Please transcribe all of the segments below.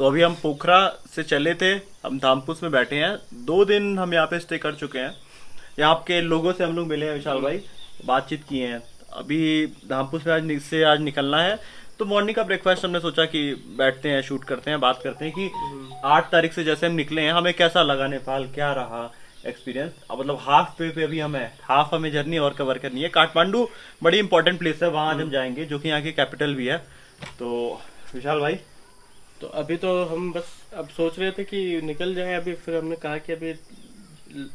तो अभी हम पोखरा से चले थे, हम धामपुस में बैठे हैं। 2 दिन हम यहाँ पे स्टे कर चुके हैं। यहाँ के लोगों से हम लोग मिले हैं, विशाल भाई, बातचीत किए हैं। अभी धामपुस में आज निकलना है। तो मॉर्निंग का ब्रेकफास्ट हमने सोचा कि बैठते हैं, शूट करते हैं, बात करते हैं कि 8 तारीख से जैसे हम निकले हैं हमें कैसा लगा नेपाल, क्या रहा एक्सपीरियंस। अब मतलब हाफ पे अभी हम है, हाफ हमें जर्नी और कवर करनी है। काठमांडू बड़ी इंपॉर्टेंट प्लेस है, वहाँ आज हम जाएंगे, जो कि यहाँ की कैपिटल भी है। तो विशाल भाई, तो अभी तो हम बस अब सोच रहे थे कि निकल जाए अभी, फिर हमने कहा कि अभी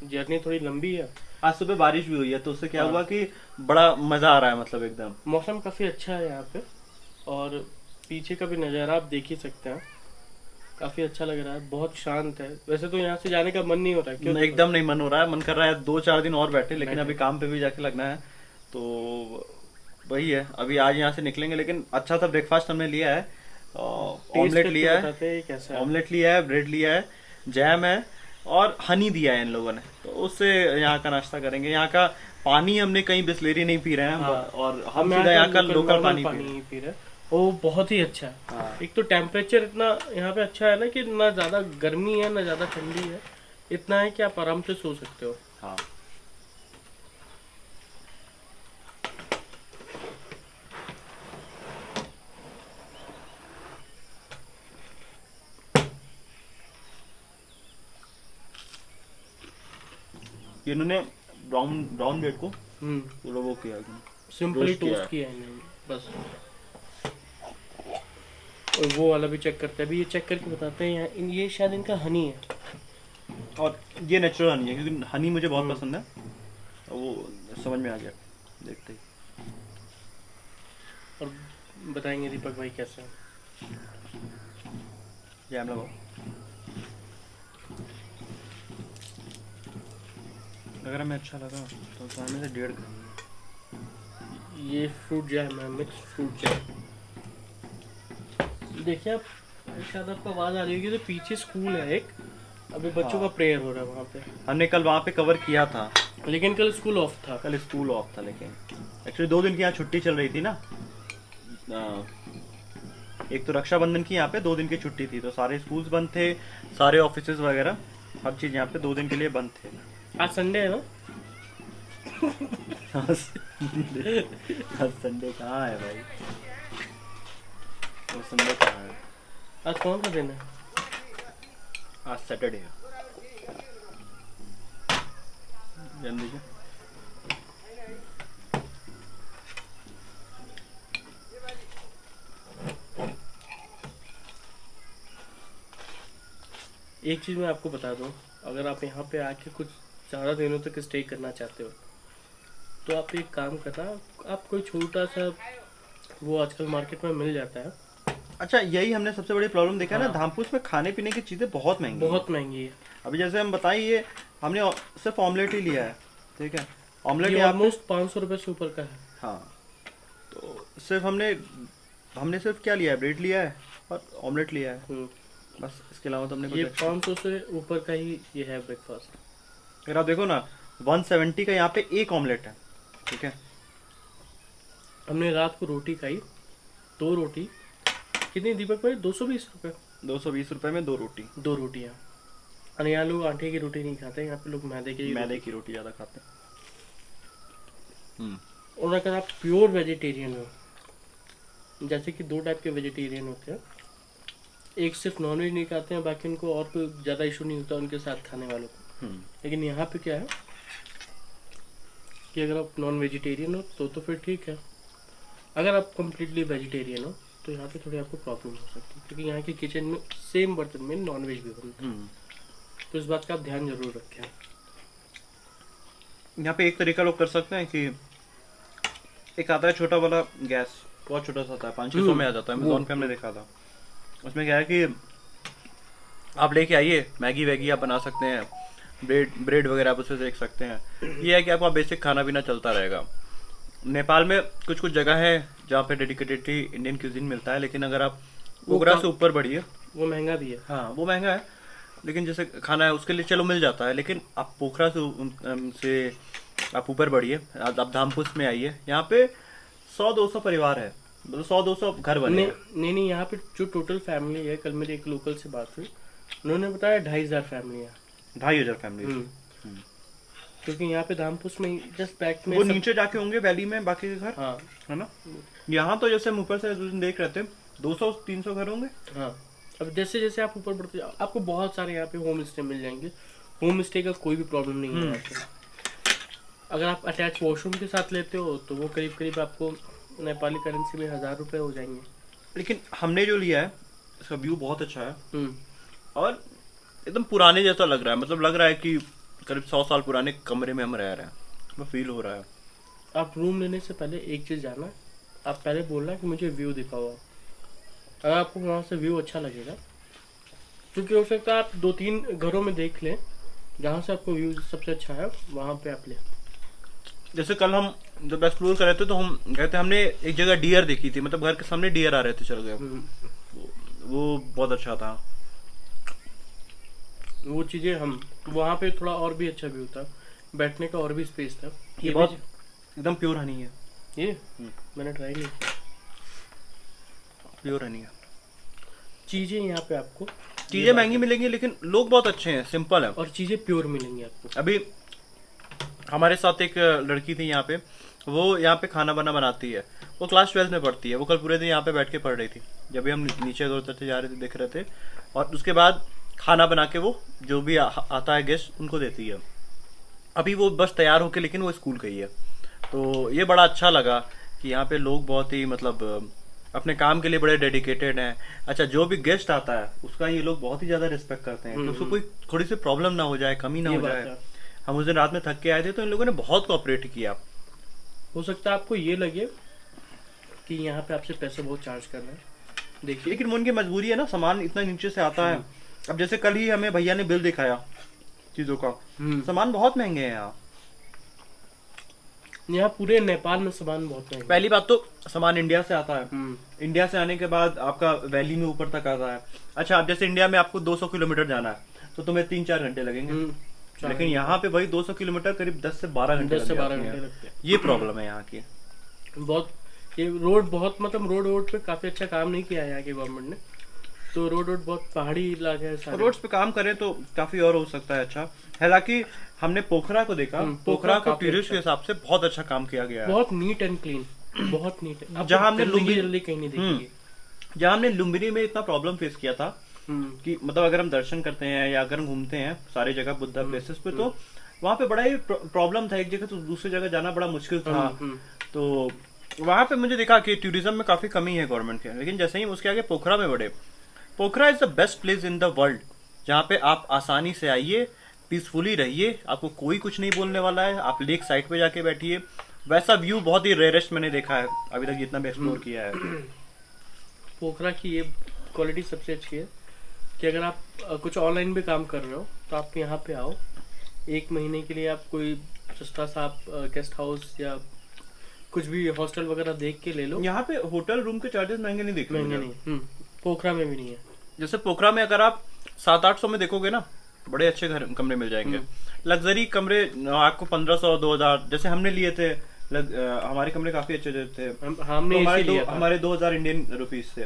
जर्नी थोड़ी लंबी है। आज सुबह बारिश भी हुई है, तो उससे क्या हाँ। हुआ कि बड़ा मजा आ रहा है, मतलब एकदम। मौसम काफ़ी अच्छा है यहाँ पे, और पीछे का भी नज़ारा आप देख ही सकते हैं। काफ़ी अच्छा लग रहा है, बहुत शांत है। वैसे तो यहाँ से जाने का मन नहीं हो रहा है, क्यों? एकदम नहीं मन हो रहा है, मन कर रहा है 2-4 दिन और बैठे, लेकिन अभी काम पे भी जाके लगना है। तो वही है, अभी आज यहाँ से निकलेंगे। लेकिन अच्छा सा ब्रेकफास्ट हमने लिया है, ऑमलेट लिया है, बताते हैं कैसा है। ऑमलेट लिया है, ब्रेड लिया है, जैम है और हनी दिया है इन लोगों ने। तो उससे यहाँ का नाश्ता करेंगे। यहाँ का पानी हमने कहीं बिस्लेरी नहीं पी रहे हैं, हाँ। और हम सीधा यहाँ का लोकल पानी पी रहे हैं। पी रहे हैं। वो बहुत ही अच्छा है। हाँ। एक तो टेम्परेचर इतना यहाँ पे अच्छा है ना कि ना ज़्यादा गर्मी है ना ज़्यादा ठंडी है। इतना है कि आप आराम से सो सकते हो। हाँ। ये इन्होंने ब्राउन ब्राउन ब्रेड को पूरा वो किया एकदम, सिंपली रोस्ट किया टोस्ट किया है इन्होंने बस। और वो वाला भी चेक करते हैं अभी, ये चेक करके बताते हैं। ये शायद इनका हनी है। और ये नेचुरल हनी है, क्योंकि हनी मुझे बहुत पसंद है, और वो समझ में आ गया देखते ही। और बताएंगे दीपक भाई कैसा है। जैम लगाओ। अगर हमें अच्छा लगा तो सामने से 1.5 खाएंगे। ये फ्रूट जैम है, मिक्स फ्रूट जैम। देखिए आप, शायद आपको आवाज़ आ रही होगी, तो पीछे स्कूल है एक, अभी बच्चों का प्रेयर हो रहा है वहाँ पे। हमने कल वहाँ पे कवर किया था, लेकिन कल स्कूल ऑफ था। कल स्कूल ऑफ था, लेकिन एक्चुअली 2 दिन की यहाँ छुट्टी चल रही थी ना। एक तो रक्षाबंधन की यहाँ पे 2 दिन की छुट्टी थी, तो सारे स्कूल्स बंद थे, सारे ऑफिसेज वगैरह, हर चीज़ यहाँ पे 2 दिन के लिए बंद थे। आज संडे है ना? आज संडे कहाँ है भाई, वो संडे कहाँ है? आज कौन सा दिन है? आज सैटरडे है। जान दीजिए। एक चीज़ मैं आपको बता दूं, अगर आप यहाँ पे आके कुछ ज़्यादा दिनों तक स्टे करना चाहते हो, तो आप एक काम करना, आप कोई छोटा सा, वो आजकल मार्केट में मिल जाता है। अच्छा, यही हमने सबसे बड़ी प्रॉब्लम देखा है ना, हाँ। धामपुस में खाने पीने की चीज़ें बहुत महंगी हैं। बहुत महंगी है। अभी जैसे हम बताइए, हमने सिर्फ ऑमलेट ही लिया है, ठीक है, ऑमलेट ये यहाँ पे। ऑलमोस्ट 500 रुपये से ऊपर का है। हाँ, तो सिर्फ हमने सिर्फ क्या लिया है, ब्रेड लिया है और ऑमलेट लिया है, बस। इसके अलावा तो हमने ये कुछ 500 से ऊपर का ही ये है ब्रेकफास्ट। अगर आप देखो ना, 170 का यहाँ पे एक ऑमलेट है, ठीक है। हमने रात को रोटी खाई, 2 रोटी। कितनी दीपक भाई? 220 रुपये। 220 रुपए में 2 रोटी। 2 रोटियाँ। और यहाँ लोग आटे की रोटी नहीं खाते, यहाँ पे लोग मैदे मैदे की रोटी ज़्यादा खाते हैं। और अगर आप प्योर वेजिटेरियन हो, जैसे कि 2 टाइप के वेजिटेरियन होते हैं, एक सिर्फ नॉनवेज नहीं खाते हैं, बाकी उनको और कोई ज़्यादा इशू नहीं होता उनके साथ खाने वालों को। लेकिन यहाँ पे क्या है कि अगर आप नॉन वेजिटेरियन हो तो फिर ठीक है। अगर आप कम्प्लीटली वेजिटेरियन हो तो यहाँ पे थोड़ी आपको प्रॉब्लम हो सकती है, क्योंकि यहाँ की किचन में सेम बर्तन में नॉन वेज भी बनता है। तो इस बात का आप ध्यान जरूर रखें। यहाँ पे एक तरीका लोग कर सकते हैं कि एक आता है छोटा वाला गैस, बहुत छोटा सा आता है, 500-600 में आ जाता है, अमेज़ॉन पे हमने देखा था। उसमें क्या है कि आप लेके आइए, मैगी वैगी आप बना सकते हैं, ब्रेड वगैरह आप उससे सेक सकते हैं। ये है कि आपका बेसिक खाना पीना चलता रहेगा। नेपाल में कुछ कुछ जगह है जहाँ पे डेडिकेटेडली इंडियन क्यूजिन मिलता है, लेकिन अगर आप पोखरा से ऊपर बढ़िए, वो महंगा भी है। हाँ, वो महंगा है, लेकिन जैसे खाना है उसके लिए चलो मिल जाता है। लेकिन आप पोखरा से आप ऊपर बढ़िए, आप धामपुस में आइए, यहाँ पे 100-200 परिवार है मतलब 100-200 घर बने नहीं हैं। नहीं नहीं, यहाँ पे जो टोटल फैमिली है, कल मेरे एक लोकल से बात हुई, उन्होंने बताया 2,500 फैमिली है। 2,500 फैमिली। हम्म। क्योंकि यहाँ पे धामपुस में जस्ट बैक में वो सब। नीचे जाके होंगे वैली में बाकी के घर, हाँ है ना। यहाँ तो जैसे हम ऊपर से देख रहे थे 200-300 घर होंगे। हाँ। अब जैसे जैसे आप ऊपर बढ़ते जाओ, आपको बहुत सारे यहाँ पे होम स्टे मिल जाएंगे। होम स्टे का कोई भी प्रॉब्लम नहीं है यहाँ पे। अगर आप अटैच वॉशरूम के साथ लेते हो तो वो करीब करीब आपको नेपाली करेंसी में 1,000 रुपये हो जाएंगे। लेकिन हमने जो लिया है इसका व्यू बहुत अच्छा है हम्म। और एकदम पुराने जैसा लग रहा है, मतलब लग रहा है कि करीब 100 साल पुराने कमरे में हम रह रहे हैं, वो फील हो रहा है। आप रूम लेने से पहले एक चीज़ जानना, आप पहले बोलना कि मुझे व्यू दिखाओ। अगर आपको वहाँ से व्यू अच्छा लगेगा, क्योंकि हो सकता है आप 2-3 घरों में देख लें, जहाँ से आपको व्यू सबसे अच्छा है वहाँ पे आप लें। जैसे कल हम जब एक्सप्लोर कर रहे थे तो हम गए थे, हमने एक जगह डियर देखी थी, मतलब घर के सामने डियर आ रहे थे, चल गए। वो बहुत अच्छा था। वो चीज़ें हम वहाँ पे थोड़ा और भी अच्छा व्यू था, बैठने का और भी स्पेस था। ये बहुत एकदम प्योर हनी है, ये मैंने ट्राई नहीं किया। प्योर हनी है। चीज़ें यहाँ पे आपको चीजें महंगी मिलेंगी लेकिन लोग बहुत अच्छे हैं, सिंपल है। और चीज़ें प्योर मिलेंगी आपको। अभी हमारे साथ एक लड़की थी यहाँ पे, वो यहाँ पे खाना बना बनाती है, वो क्लास 12 में पढ़ती है। वो कल पूरे दिन यहाँ पे बैठ के पढ़ रही थी, जब भी हम नीचे उतरते जा रहे थे देख रहे थे। और उसके बाद खाना बना के वो जो भी आता है गेस्ट उनको देती है। अभी वो बस तैयार होके, लेकिन वो स्कूल गई है। तो ये बड़ा अच्छा लगा कि यहाँ पे लोग बहुत ही मतलब अपने काम के लिए बड़े डेडिकेटेड हैं। अच्छा, जो भी गेस्ट आता है उसका ये लोग बहुत ही ज्यादा रिस्पेक्ट करते हैं, तो उसको कोई थोड़ी सी प्रॉब्लम ना हो जाए, कमी ना ये हो बात जाए। है। हम उस दिन रात में थक के आए थे तो इन लोगों ने बहुत कोऑपरेट किया। हो सकता है आपको ये लगे कि यहाँ पे आपसे पैसे बहुत चार्ज कर रहे हैं, देखिए। लेकिन वो उनकी मजबूरी है ना, सामान इतना नीचे से आता है। अब जैसे कल ही हमें भैया ने बिल दिखाया चीजों का, सामान बहुत महंगे हैं यहाँ। यहाँ पूरे नेपाल में सामान बहुत महंगा है। पहली बात तो सामान इंडिया से आता है, हम्म। इंडिया से आने के बाद आपका वैली में ऊपर तक आता है। अच्छा, अब जैसे इंडिया में आपको 200 किलोमीटर जाना है तो तुम्हें 3-4 घंटे लगेंगे, लेकिन यहाँ पे भाई 200 किलोमीटर करीब 10 से 12 घंटे 10 से लग 12 जाते घंटे हैं। लगते हैं। ये प्रॉब्लम है यहाँ की। बहुत ये रोड बहुत मतलब रोड पे काफी अच्छा काम नहीं किया है यहाँ की गवर्नमेंट ने। तो रोड बहुत पहाड़ी इलाके है सारे। रोड्स पे काम करें तो काफी और हो सकता है अच्छा। हालांकि हमने पोखरा को देखा, पोखरा को काफी टूरिस्ट के हिसाब से बहुत अच्छा काम किया गया है। बहुत नीट एंड क्लीन, बहुत नीट है। आपको जहाँ हमने गंदगी लुम्बिनी- जल्दी कहीं नहीं दिखेगी। जहाँ हमने लुम्बिनी में इतना प्रॉब्लम फेस किया था हम्म। कि मतलब अगर हम दर्शन करते हैं या अगर हम घूमते हैं सारी जगह बुद्धा प्लेसेस पे, तो वहाँ पे बड़ा ही प्रॉब्लम था। एक जगह तो दूसरी जगह जाना बड़ा मुश्किल था। तो वहाँ पे मुझे देखा कि टूरिज्म में काफी कमी है गवर्नमेंट के। लेकिन जैसे ही उसके आगे पोखरा में बढ़े, Pokhara is the best place in the world, जहाँ पे आप आसानी से आइए, पीसफुली रहिए, आपको कोई कुछ नहीं बोलने वाला है। आप लेक साइड पे जाके बैठिए, वैसा व्यू बहुत ही रेयरेस्ट मैंने देखा है अभी तक जितना भी एक्सप्लोर किया है। पोखरा की ये क्वालिटी सबसे अच्छी है कि अगर आप कुछ ऑनलाइन भी काम कर रहे हो तो आप यहाँ पे आओ, 1 महीने के लिए आप कोई सस्ता सा आप गेस्ट हाउस या कुछ भी हॉस्टल वगैरह देख के ले लो। यहाँ पे होटल रूम के चार्जेस महंगे नहीं दिख रहे महंगे मुझे। नहीं। पोखरा में भी नहीं है। जैसे पोखरा में अगर आप 700-800 में देखोगे ना, बड़े अच्छे घर कमरे मिल जाएंगे। लग्जरी कमरे आपको 1500-2000, जैसे हमने लिए थे। हमारे कमरे काफी अच्छे थे। हमने तो इसी लिया था। हमारे 2000 इंडियन रुपीस थे।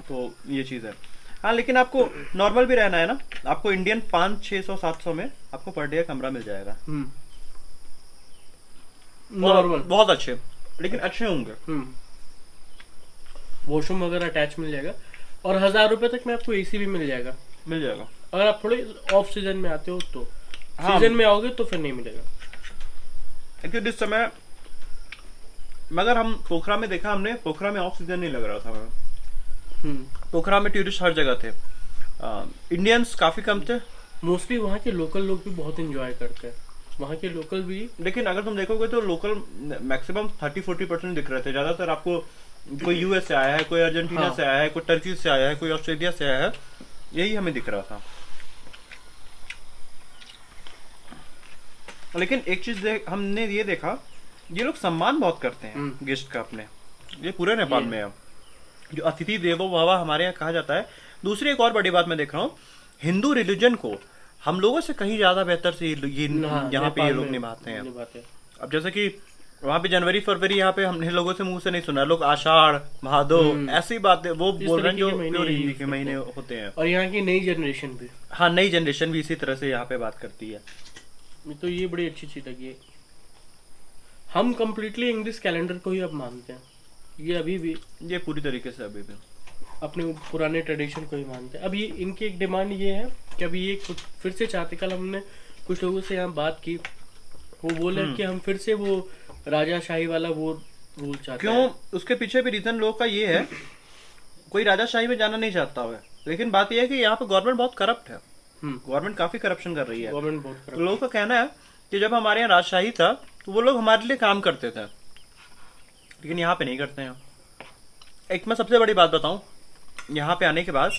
तो ये चीज है। हाँ, लेकिन आपको नॉर्मल भी रहना है ना, आपको इंडियन 500-600-700 में आपको पर डे कमरा मिल जाएगा। नॉर्मल बहुत अच्छे, लेकिन अच्छे होंगे। वॉशरूम वगैरह अटैच मिल जाएगा और 1,000 रुपए तक में आपको एसी भी मिल जाएगा। मिल जाएगा अगर आप थोड़े ऑफ सीजन में आते हो तो। हाँ। सीजन में आओगे तो फिर नहीं मिलेगा। क्योंकि इस समय मगर हम पोखरा में देखा, हमने पोखरा में ऑफ सीजन नहीं लग रहा था हमें। पोखरा में टूरिस्ट हर जगह थे, इंडियंस काफी कम थे। मोस्टली वहाँ के लोकल लोग भी बहुत एंजॉय करते हैं, वहाँ के लोकल भी। लेकिन अगर तुम देखोगे तो लोकल मैक्सिमम 30-40% दिख रहे थे। ज्यादातर आपको कोई यूएस से आया है, कोई अर्जेंटीना हाँ। से आया है, कोई टर्की से आया है, कोई ऑस्ट्रेलिया से आया है, यही हमें दिख रहा था। लेकिन एक चीज हमने ये देखा, ये लोग सम्मान बहुत करते हैं गेस्ट का अपने। ये पूरे नेपाल में है, जो अतिथि देवो भव हमारे यहाँ कहा जाता है। दूसरी एक और बड़ी बात मैं देख रहा हूँ, हिंदू रिलीजन को हम लोगों से कहीं ज्यादा बेहतर से ये यहाँ पे ये लोग निभाते हैं। अब जैसे कि वहाँ पे जनवरी फरवरी, यहाँ पे हमने लोगों से मुंह से नहीं सुना, लोग आषाढ़ भादो ऐसी बातें वो इस बोल रहे हैं तरीके जो के महीने प्योर हिंदी use के करते महीने हैं। होते हैं। और यहाँ की नई जनरेशन भी, हाँ, नई जनरेशन भी इसी तरह से यहाँ पे बात करती है। तो ये बड़ी अच्छी चीज लगी है। हम कम्प्लीटली इंग्लिश कैलेंडर को ही अब मानते हैं, ये अभी भी ये पूरी तरीके से अभी भी अपने पुराने ट्रेडिशन को ही मानते हैं। अब ये इनकी एक डिमांड ये है कि अभी ये फिर से चाहते, कल हमने कुछ लोगों से यहाँ बात की, वो बोले कि हम फिर से वो राजाशाही वाला वो रूल चाहते क्यों, हैं। उसके पीछे भी रीजन लोग का ये है, कोई राजाशाही में जाना नहीं चाहता है, लेकिन बात यह है कि यहाँ पे गवर्नमेंट बहुत करप्ट है, गवर्नमेंट काफी करप्शन कर रही है। गवर्नमेंट बहुत तो लोगों का कहना है कि जब हमारे यहाँ राजशाही था तो वो लोग हमारे लिए काम करते थे, लेकिन यहाँ पे नहीं करते हैं। एक मैं सबसे बड़ी बात बताऊं, यहाँ पे आने के बाद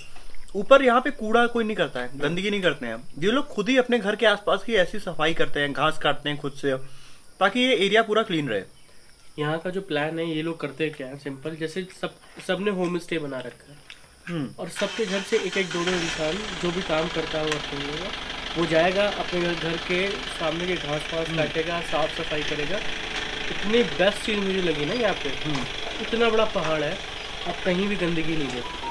ऊपर यहाँ पे कूड़ा कोई नहीं करता है, गंदगी नहीं करते हैं, ये लोग खुद ही अपने घर के आसपास की ऐसी सफाई करते हैं, घास काटते हैं खुद से, ताकि ये एरिया पूरा क्लीन रहे। यहाँ का जो प्लान है, ये लोग करते क्या है, सिंपल, जैसे सबने होम स्टे बना रखा है और सबके घर से एक एक दो इंसान जो भी काम करता है वो जाएगा अपने घर के सामने के घास वास काटेगा, साफ सफाई करेगा। इतनी बेस्ट चीज़ मुझे लगी ना यहाँ पे, इतना बड़ा पहाड़ है, आप कहीं भी गंदगी नहीं देखते।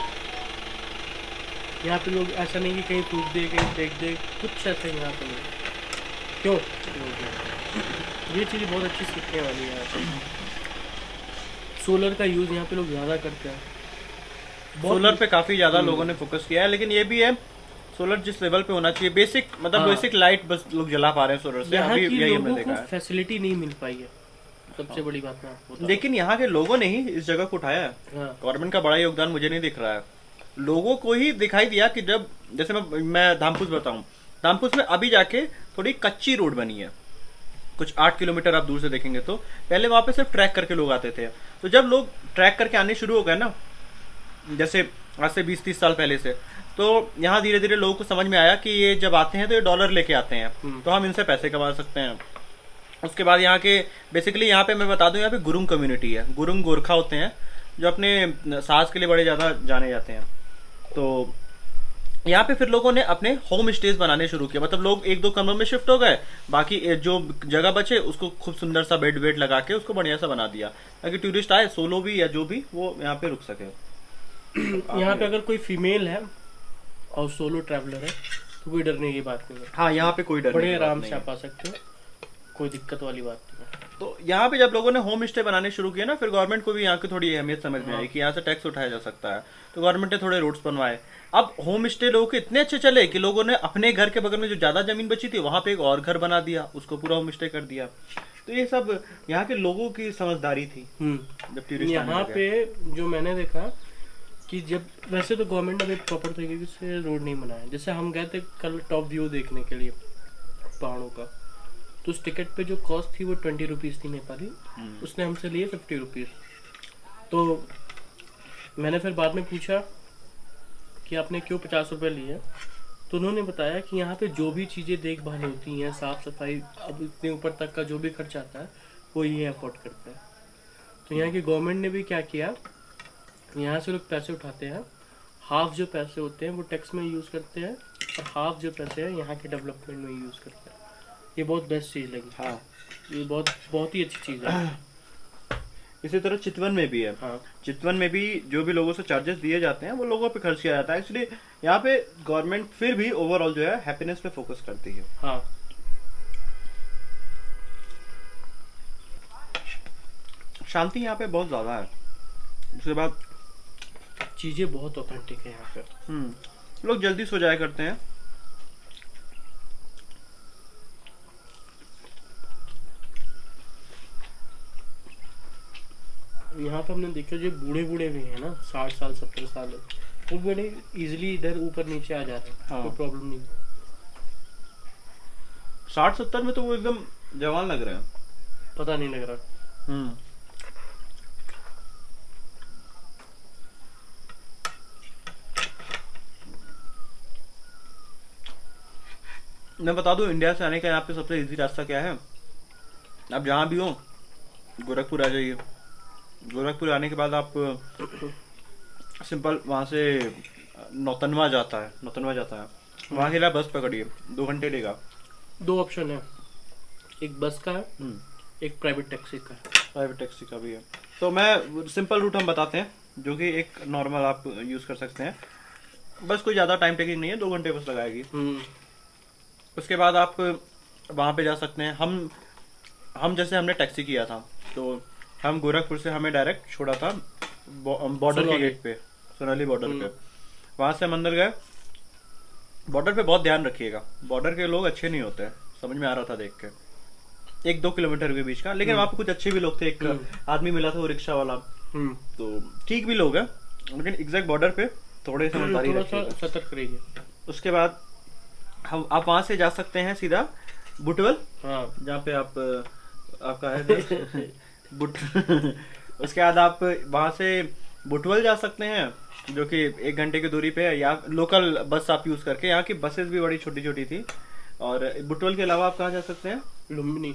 यहाँ पे लोग ऐसा नहीं कि कहीं थूक दे कहीं फेंक दे, कुछ ऐसा यहाँ पे नहीं। क्यों? ये चीज़ बहुत अच्छी सीखने वाली है यहाँ पे। सोलर का यूज़ यहाँ पे लोग ज़्यादा करते हैं, सोलर पे काफी ज्यादा लोगों ने फोकस किया है, लेकिन ये भी है सोलर जिस लेवल पे होना चाहिए, बेसिक मतलब बेसिक लाइट बस लोग जला पा रहे हैं सोलर से, यहाँ अभी की यही हमने लोगों देखा को है। फैसिलिटी नहीं मिल पाई है, सबसे बड़ी बात मैं आपको बताऊं। लेकिन यहाँ के लोगों ने ही इस जगह को उठाया है, हाँ, गवर्नमेंट का बड़ा योगदान मुझे नहीं दिख रहा है। लोगों को ही दिखाई दिया कि जब, जैसे मैं धामपुस बताऊं, धामपुस में अभी जाके थोड़ी कच्ची रोड बनी है, कुछ 8 किलोमीटर आप दूर से देखेंगे तो पहले वहां पे सिर्फ ट्रैक करके लोग आते थे। तो जब लोग ट्रैक करके आने शुरू हो गए ना, जैसे आज से 20-30 साल पहले से, तो यहाँ धीरे धीरे लोगों को समझ में आया कि ये जब आते हैं तो ये डॉलर लेके आते हैं, तो हम इनसे पैसे कमा सकते हैं। उसके बाद यहाँ के बेसिकली, यहाँ पे मैं बता दूं, यहाँ पे गुरुंग कम्युनिटी है, गुरुंग गोरखा होते हैं जो अपने साज के लिए बड़े ज्यादा जाने जाते हैं। तो यहाँ पे फिर लोगों ने अपने होम स्टेज बनाने शुरू किया, मतलब लोग एक दो कमरों में शिफ्ट हो गए, बाकी जो जगह बचे उसको खूब सुंदर सा बेड वेड लगा के उसको बढ़िया सा बना दिया, ताकि टूरिस्ट आए, सोलो भी या जो भी, वो यहाँ पे रुक सके। यहाँ पे अगर कोई फीमेल है और सोलो ट्रैवलर है तो कोई डरने की बात नहीं है। हाँ, यहाँ पे कोई डर बड़े नहीं की बात आराम नहीं से है। आप आ सकते हो, कोई दिक्कत वाली बात नहीं है। तो यहाँ पे जब लोगों ने होम स्टे बनाने शुरू किया ना, फिर गवर्नमेंट को भी यहाँ की थोड़ी अहमियत समझ में आई कि यहाँ से टैक्स उठाया जा सकता है, तो गवर्नमेंट ने थोड़े रोड्स बनवाए। अब होम स्टे लोगों के इतने अच्छे चले कि लोगों ने अपने घर के बगल में जो ज्यादा जमीन बची थी वहां पे एक और घर बना दिया, उसको पूरा होम स्टे कर दिया। तो ये सब यहाँ के लोगों की समझदारी थी जब टूरिस्ट यहाँ पे जो मैंने देखा कि जब, वैसे तो गवर्नमेंट ने प्रॉपर तरीके से रोड नहीं बनाया। जैसे हम गए थे कल टॉप व्यू देखने के लिए पहाड़ों का, तो उस टिकट पे जो कॉस्ट थी वो 20 रुपीज़ थी नेपाली, उसने हमसे लिए 50 रुपीज़। तो मैंने फिर बाद में पूछा कि आपने क्यों 50 रुपये लिए, तो उन्होंने बताया कि यहाँ पे जो भी चीज़ें देखभाल होती हैं, साफ़ सफाई, अब इतने ऊपर तक का जो भी खर्चा आता है वो ये अफोर्ड करता है। तो यहाँ की गवर्नमेंट ने भी क्या किया, यहाँ से लोग पैसे उठाते हैं, हाफ जो पैसे होते हैं वो टैक्स में यूज़ करते हैं और हाफ जो पैसे हैं यहाँ के डेवलपमेंट में यूज़ करते हैं। ये बहुत बेस्ट चीज़ लगी। हाँ, ये बहुत बहुत ही अच्छी चीज़ है। इसी तरह चितवन में भी है। हाँ, चितवन में भी जो भी लोगों से चार्जेस दिए जाते हैं वो लोगों पे खर्च किया जाता है। एक्चुअली यहाँ पे गवर्नमेंट फिर भी ओवरऑल जो है हैप्पीनेस पे फोकस करती है। हाँ, शांति यहाँ पे बहुत ज्यादा है। उसके बाद चीज़ें बहुत ऑथेंटिक है यहाँ पे। लोग जल्दी सो जाया करते हैं। यहाँ पे हमने देखा जो बूढ़े बूढ़े भी हैं ना, 60 साल 70 साल, वो बड़े इजीली इधर ऊपर नीचे आ जाते हैं। हाँ। कोई प्रॉब्लम नहीं। 60-70 में तो वो एकदम जवान लग रहे हैं। पता नहीं लग रहा। मैं बता दूं, इंडिया से आने का यहाँ पे सबसे इजी रास्ता क्या है, आप जहाँ भी हो गोरखपुर आ जाइए। गोरखपुर आने के बाद आप सिंपल वहाँ से नौतनवा जाता है, वहाँ के लिए बस पकड़िए, 2 घंटे लेगा। 2 ऑप्शन है, एक बस का है, एक प्राइवेट टैक्सी का है। प्राइवेट टैक्सी का भी है। तो मैं सिंपल रूट हम बताते हैं जो कि एक नॉर्मल आप यूज़ कर सकते हैं। बस कोई ज़्यादा टाइम टेकिंग नहीं है, 2 घंटे बस लगाएगी। उसके बाद आप वहाँ पे जा सकते हैं। हम जैसे हमने टैक्सी किया था तो हम गोरखपुर से हमें डायरेक्ट छोड़ा था बॉर्डर के सोनौली। गेट पे, सोनाली बॉर्डर पे। वहाँ से हम अंदर गए। बॉर्डर पे बहुत ध्यान रखिएगा, बॉर्डर के लोग अच्छे नहीं होते हैं, समझ में आ रहा था देख के। 1-2 किलोमीटर के बीच का, लेकिन वहाँ पे कुछ अच्छे भी लोग थे। एक आदमी मिला था वो रिक्शा वाला, तो ठीक भी लोग हैं, लेकिन एग्जैक्ट बॉर्डर पे थोड़े समझदारी थोड़ा सा रखिएगा। सतर्क रहिए। उसके बाद आप वहाँ से जा सकते हैं सीधा बुटवल, हाँ। जहाँ पे आपका है बुट उसके बाद आप वहाँ से बुटवल जा सकते हैं, जो कि 1 घंटे की दूरी पे है। या लोकल बस आप यूज़ करके, यहाँ की बसेस भी बड़ी छोटी छोटी थी। और बुटवल के अलावा आप कहाँ जा सकते हैं? लुम्बिनी।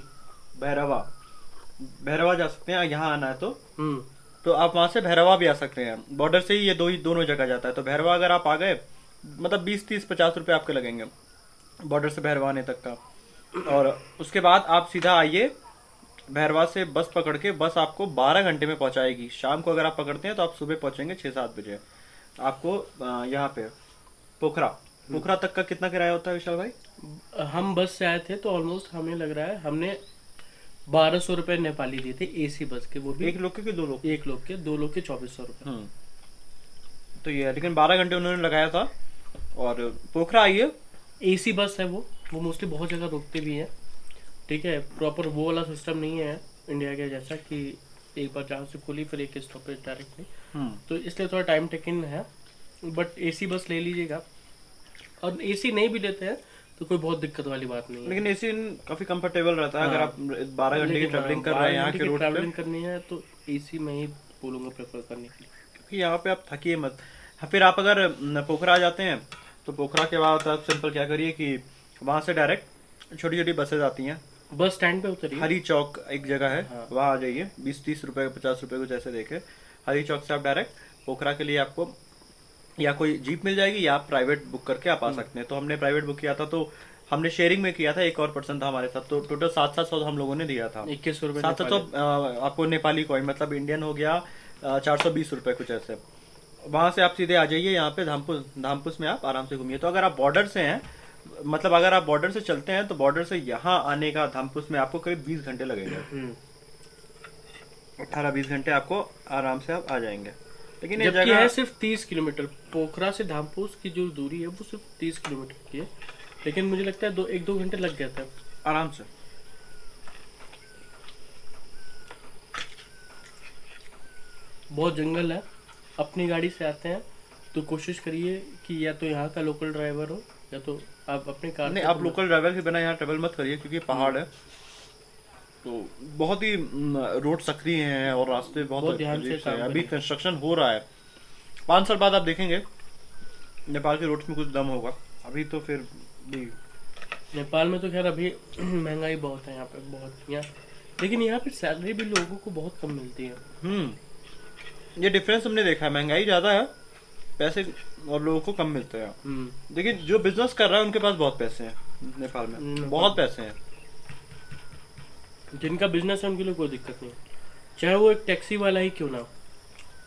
भैरवा जा सकते हैं। यहाँ आना है तो आप वहाँ से भैरवा भी आ सकते हैं। बॉर्डर से ही ये दोनों जगह जाता है। तो भैरवा अगर आप आ गए, मतलब 20-30-50 रुपये आपके लगेंगे बॉर्डर से भैरवा आने तक का। और उसके बाद आप सीधा आइए, भैरवा से बस पकड़ के, बस आपको 12 घंटे में पहुंचाएगी। शाम को अगर आप पकड़ते हैं तो आप सुबह पहुंचेंगे 6-7 बजे। आपको यहाँ पे पोखरा तक का कितना किराया होता है विशाल भाई? हम बस से आए थे तो ऑलमोस्ट हमें लग रहा है हमने 1200 रुपये नेपाली दिए थे एसी बस के, वो भी एक लोग के कि 2 लोग? एक लोग के। 2 लोग के 2400 रुपये। तो ये है, लेकिन 12 घंटे उन्होंने लगाया था। और पोखरा आइए, एसी बस है वो मोस्टली बहुत जगह रोकते भी हैं। ठीक है, प्रॉपर वो वाला सिस्टम नहीं है इंडिया के जैसा कि एक बार जहाँ से खुली फिर एक स्टॉपेज डायरेक्टली। तो इसलिए थोड़ा टाइम टेकिंग है, बट एसी बस ले लीजिएगा। और एसी नहीं भी लेते हैं तो कोई बहुत दिक्कत वाली बात नहीं है। लेकिन एसी काफी कंफर्टेबल रहता है। अगर आप 12 घंटे की ट्रैवलिंग कर रहे हैं यहाँ के रोड पे, ट्रैवलिंग करनी है तो एसी में ही बोलूँगा प्रेफर करने के लिए, क्योंकि यहाँ पे आप थकिए मत। फिर आप अगर पोखरा आ जाते हैं तो पोखरा के बाद आप सिंपल क्या करिए कि वहाँ से डायरेक्ट छोटी छोटी बसेज आती हैं। बस स्टैंड पे उतरिए। हरी चौक एक जगह है, वहाँ आ जाइए। 20-30 रुपये 50 रुपये कुछ ऐसे देके हरी चौक से आप डायरेक्ट पोखरा के लिए आपको या कोई जीप मिल जाएगी, या आप प्राइवेट बुक करके आप आ सकते हैं। तो हमने प्राइवेट बुक किया था, तो हमने शेयरिंग में किया था। एक और पर्सन था हमारे साथ, तो टोटल 700 हम लोगों ने दिया था। 21 रुपये 700 आपको नेपाली कॉइन, मतलब इंडियन हो गया 420 रुपये कुछ ऐसे। वहाँ से आप सीधे आ जाइए यहाँ पे धामपुस में आप आराम से घूमिए। तो अगर आप बॉर्डर से हैं, मतलब अगर आप बॉर्डर से चलते हैं, तो बॉर्डर से यहाँ आने का धामपुस में आपको करीब 20 घंटे लगेगा। 18-20 घंटे आपको आराम से आप आ जाएंगे। लेकिन ये जबकि जगह है सिर्फ 30 किलोमीटर। पोखरा से धामपुस की जो दूरी है वो सिर्फ 30 किलोमीटर की है, लेकिन मुझे लगता है 1-2 घंटे लग गया था आराम से। बहुत जंगल है। अपनी गाड़ी से आते हैं तो कोशिश करिए कि या तो यहाँ का लोकल ड्राइवर हो या तो आप अपने कार नहीं, से आप लोकल ड्राइवर के बिना यहाँ ट्रेवल मत करिए, क्योंकि पहाड़ है तो बहुत ही रोड सक्रिय हैं और रास्ते बहुत बहुत ध्यान से अजीब से हैं। काम अभी करिए। कंस्ट्रक्शन हो रहा है। 5 साल बाद आप देखेंगे नेपाल के रोड्स में कुछ दम होगा। अभी तो फिर भी नेपाल में तो खैर अभी महंगाई बहुत है यहाँ पे, बहुत यहाँ। लेकिन यहाँ पे सैलरी भी लोगों को बहुत कम मिलती है। ये डिफरेंस हमने देखा है। महंगाई ज्यादा है, पैसे और लोगों को कम मिलते हैं। लेकिन जो बिजनेस कर रहा है उनके पास बहुत पैसे हैं नेपाल में, बहुत पैसे हैं। जिनका बिजनेस है उनके लिए कोई दिक्कत नहीं है, चाहे वो एक टैक्सी वाला ही क्यों ना हो,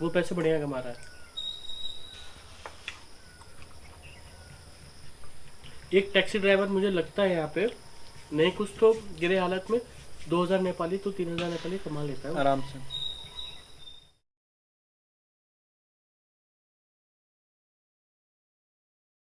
वो पैसे बढ़िया कमा रहा है। एक टैक्सी ड्राइवर मुझे लगता है यहाँ पे नहीं कुछ तो गिरे हालत में 2000 नेपाली तो 3000 नेपाली कमा लेता है आराम से।